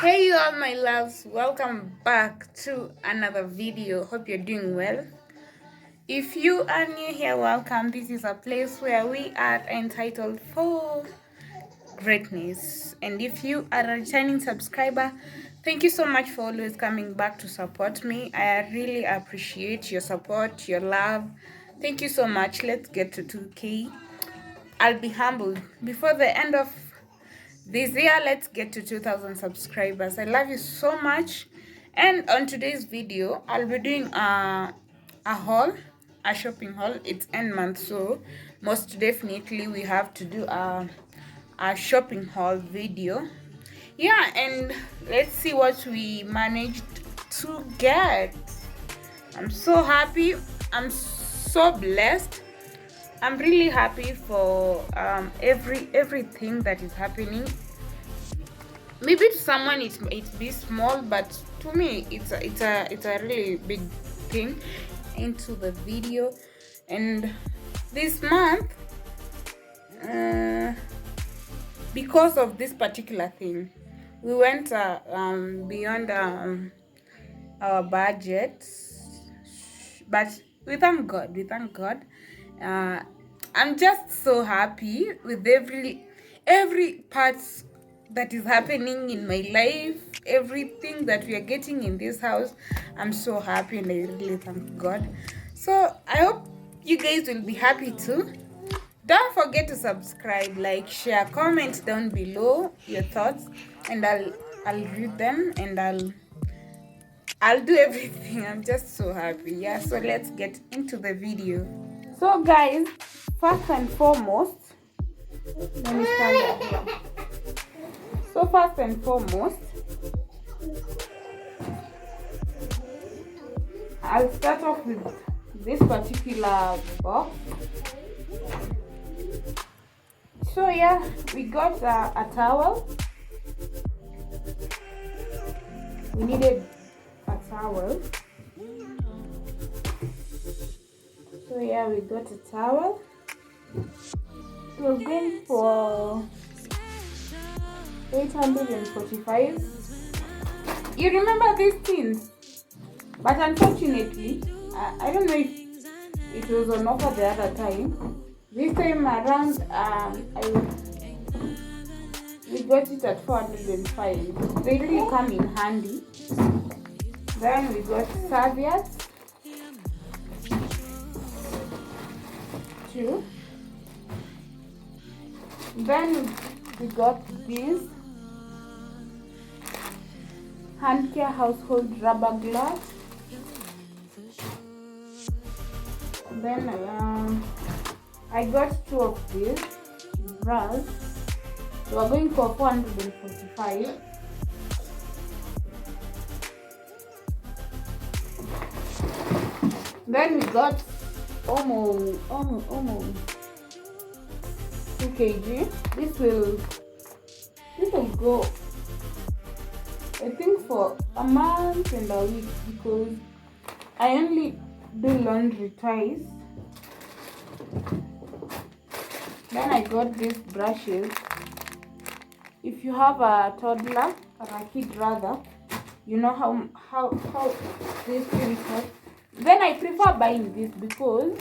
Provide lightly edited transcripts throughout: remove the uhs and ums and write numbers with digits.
Hey you all my loves, welcome back to another video. Hope you're doing well. If you are new here, welcome. This is a place where we are entitled for greatness, and if you are a returning subscriber, thank you so much for always coming back to support me. I really appreciate your support, your love. Thank you so much. Let's get to 2K. I'll be humbled before the end of this year. Let's get to 2,000 subscribers. I love you so much. And on today's video, I'll be doing a haul, a shopping haul. It's end month, so most definitely we have to do a shopping haul video. Yeah, and let's see what we managed to get. I'm so happy. I'm so blessed. I'm really happy for everything that is happening. Maybe to someone it be small, but to me it's a really big thing. Into the video, and this month, because of this particular thing, we went beyond our budget, but we thank God. I'm just so happy with every part that is happening in my life, everything that we are getting in this house. I'm so happy, and I really thank God. So I hope you guys will be happy too. Don't forget to subscribe, like, share, comment down below your thoughts, and I'll read them, and I'll do everything. I'm just so happy. Yeah, so let's get into the video. So guys, first and foremost, let me stand up here. So first and foremost, I'll start off with this particular box. So yeah, we got a towel. We needed a towel. So yeah, we got a towel. We're going for 845. You remember these things? But unfortunately, I don't know if it was on offer the other time. This time around, we got it at 405. They really come in handy. Then we got serviettes. 2. Then we got these hand care household rubber gloves. Then I got 2 of these bras. So we're going for 445. Then we got Omo 2 kg. This will go, I think, for a month and a week, because I only do laundry twice. Then I got these brushes. If you have a toddler or a kid rather, you know how these things work. Then I prefer buying this because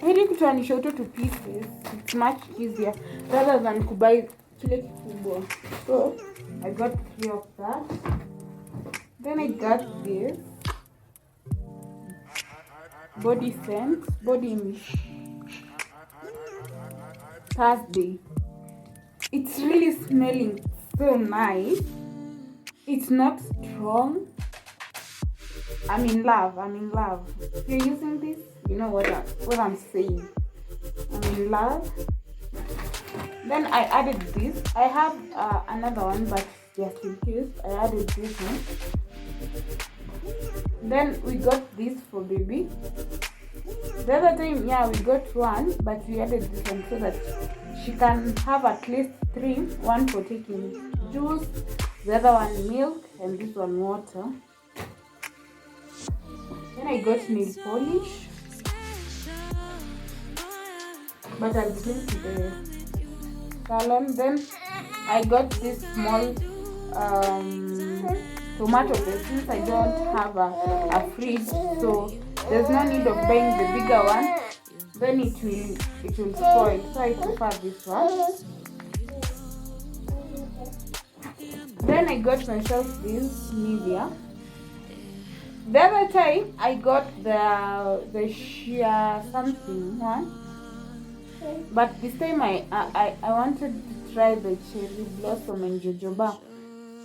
hili kutoanisha uto to pieces, it's much easier rather than kubuy kile kikubwa. So I got 3 of that. Then I got this body scent, body mist Thursday. It's really smelling so nice. It's not strong. I'm in love. If you're using this, you know what I'm saying. I'm in love. Then I added this. I have another one, but just in case, I added this one. Then we got this for baby. The other time, yeah, we got one, but we added this one so that she can have at least 3. One for taking juice, the other one milk, and this one water. Then I got nail polish, but I'll bring to the salon. Then I got this small tomato paste. Since I don't have a fridge, so there's no need of buying the bigger one. Then it will spoil. So I prefer this one. Then I got myself this Nivea. The other time I got the sheer something one, but this time I wanted to try the cherry blossom and jojoba.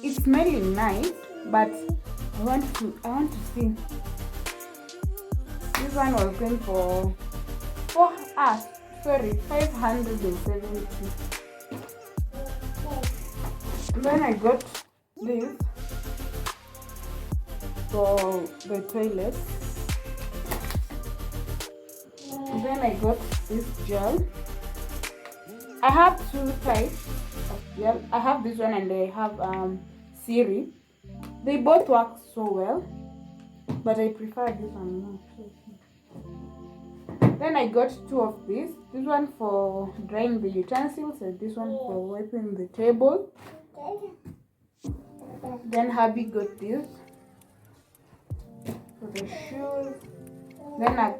It's smelling nice, but I want to see. This one was going for 570. Then I got this for the toilet. Then I got this gel. I have 2 types of gel. I have this one and I have Siri. They both work so well, but I prefer this one more. Then I got 2 of these. This one for drying the utensils and this one for wiping the table. Then hubby got this for the shoes. Then I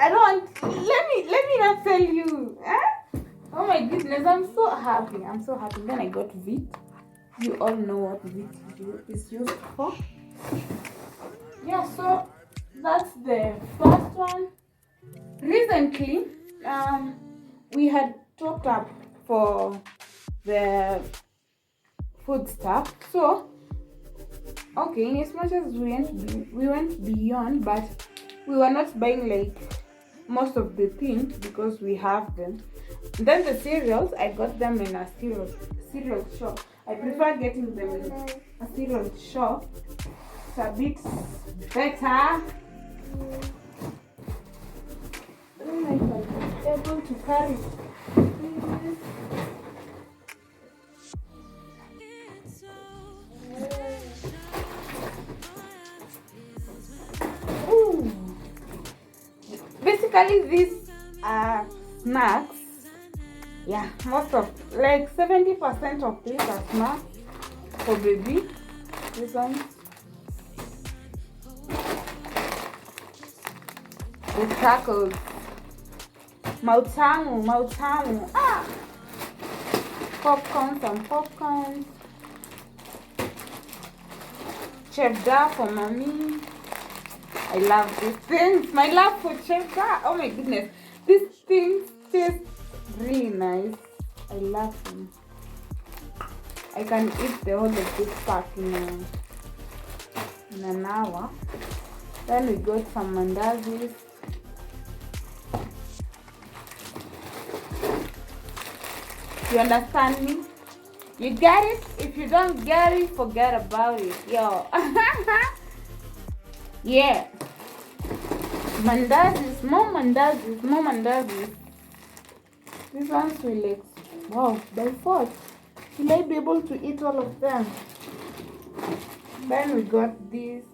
don't want, let me not tell you. Oh my goodness, I'm so happy. Then I got Vit. You all know what Vit is used for. Yeah, so that's the first one. Recently, we had topped up for the food stuff. So, okay, in as much as we went beyond, but we were not buying like most of the things because we have them. Then the cereals, I got them in a cereal shop. I prefer getting them in a cereal shop. It's a bit better. I don't know if I'm able to carry this. Basically, these are snacks. Yeah, most of, like 70% of these are snacks for baby. This one, the crackles, mautamu. Some popcorns. Cheddar for mommy. I love these things. My love for cheddar. Oh my goodness. These things taste really nice. I love them. I can eat the whole of this pack in an hour. Then we got some mandazis. You understand me? You get it? If you don't get it, forget about it. Yo. Yeah. Mandazis, more mandazis. These ones will like, wow, by force. Will I be able to eat all of them? Then we got these,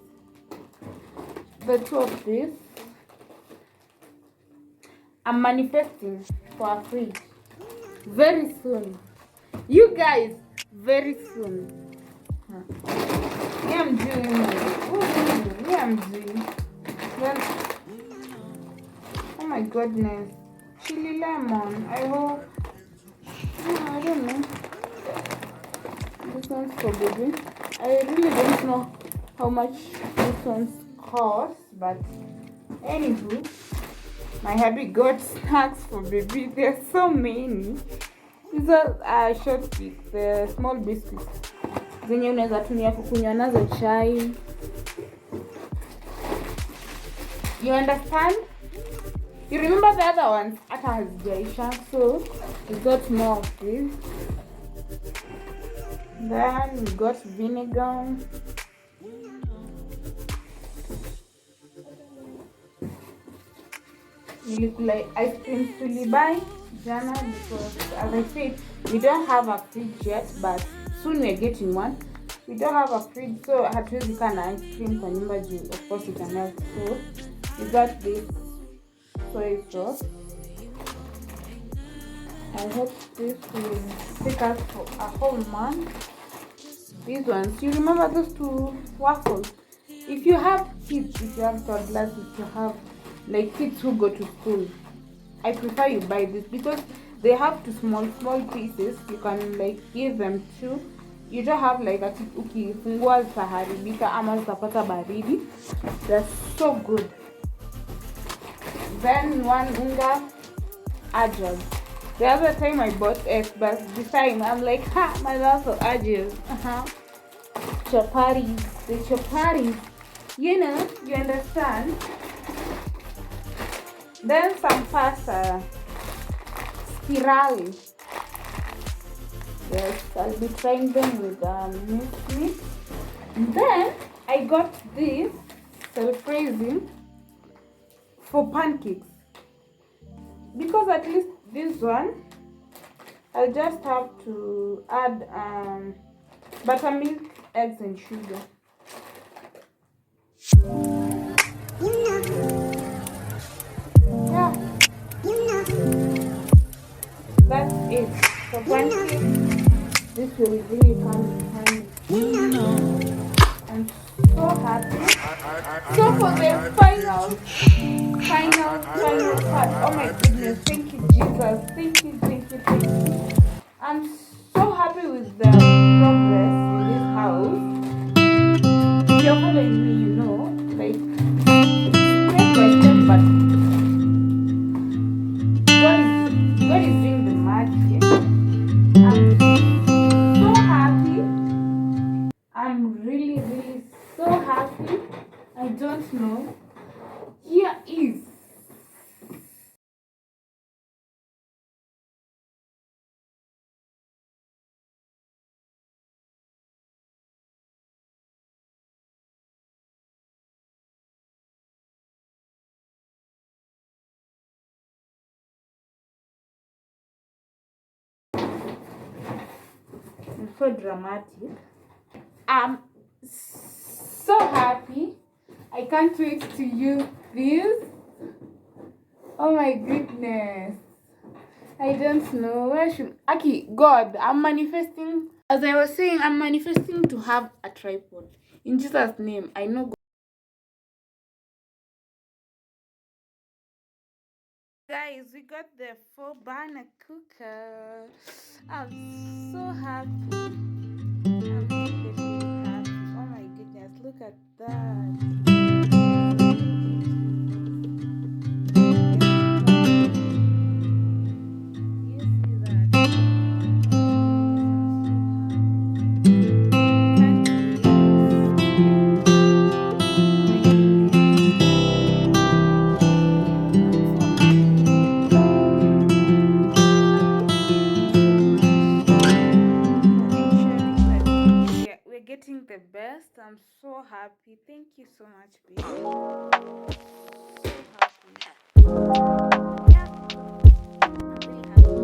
the 2 of these. I'm manifesting for a fridge very soon. You guys, very soon. I'm doing Then, oh my goodness, chili lemon. I hope. I don't know. This one's for baby. I really don't know how much this one's cost, but anywho, my hubby got snacks for baby. There's so many. These are short sticks, the small biscuits. Zenye unaweza tumia kukunywa nazo chai. You understand? You remember the other ones? Ata has Jaisha, so we got more of this. Then we got vinegar. Like ice cream tulibai jana, because as I said, we don't have a fridge yet, but soon we're getting one. We don't have a fridge, so hatuwezi kaa na ice cream kwa nyumba juu, of course it can melt. So we got this soy sauce. I hope this will take us for a whole month. These ones, you remember those two waffles? If you have kids, if you have toddlers, if you have like kids who go to school, I prefer you buy this because they have two small pieces. You can like give them two. You don't have like a ukifungua zitaharibika ama utapata baridi. They're so good. Then one unga ajos. The other time I bought eggs, but this time I'm like, ha, my love for ajos. Chapatis, the chapatis. You know, you understand. Then some pasta, spirali. Yes, I'll be trying them with minced meat. Then I got this self-raising for pancakes, because at least this one I'll just have to add buttermilk, eggs, and sugar. Yeah, that's it. For pancakes, this will really come in handy. I'm so happy. So for the final part. Oh my goodness, thank you Jesus. Thank you. I'm so happy with the progress in this house. If you're following me, you know, like step by step, but God is doing the magic. I'm so happy. I'm really so happy. I don't know. Here is so dramatic. I'm so happy. I can't wait to use this. Oh my goodness. I don't know where should God, I'm manifesting. As I was saying, I'm manifesting to have a tripod. In Jesus' name, I know God. Guys, we got the 4-burner cooker. I'm so happy. I'm really happy. Oh my goodness, look at that. You see that? We're getting the best. I'm so happy. Thank you so much, baby. So happy. Yeah, I'm really happy.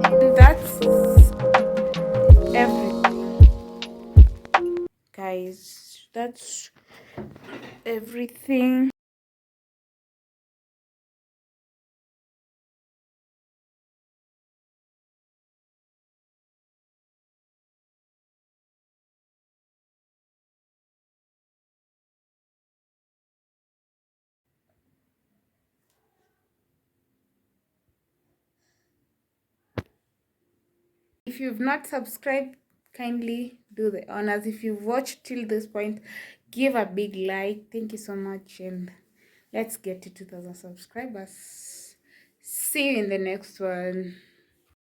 And that's everything, guys. That's everything. If you've not subscribed, kindly do the honors. If you've watched till this point, give a big like. Thank you so much, and Let's get to 2,000 subscribers. See you in the next one.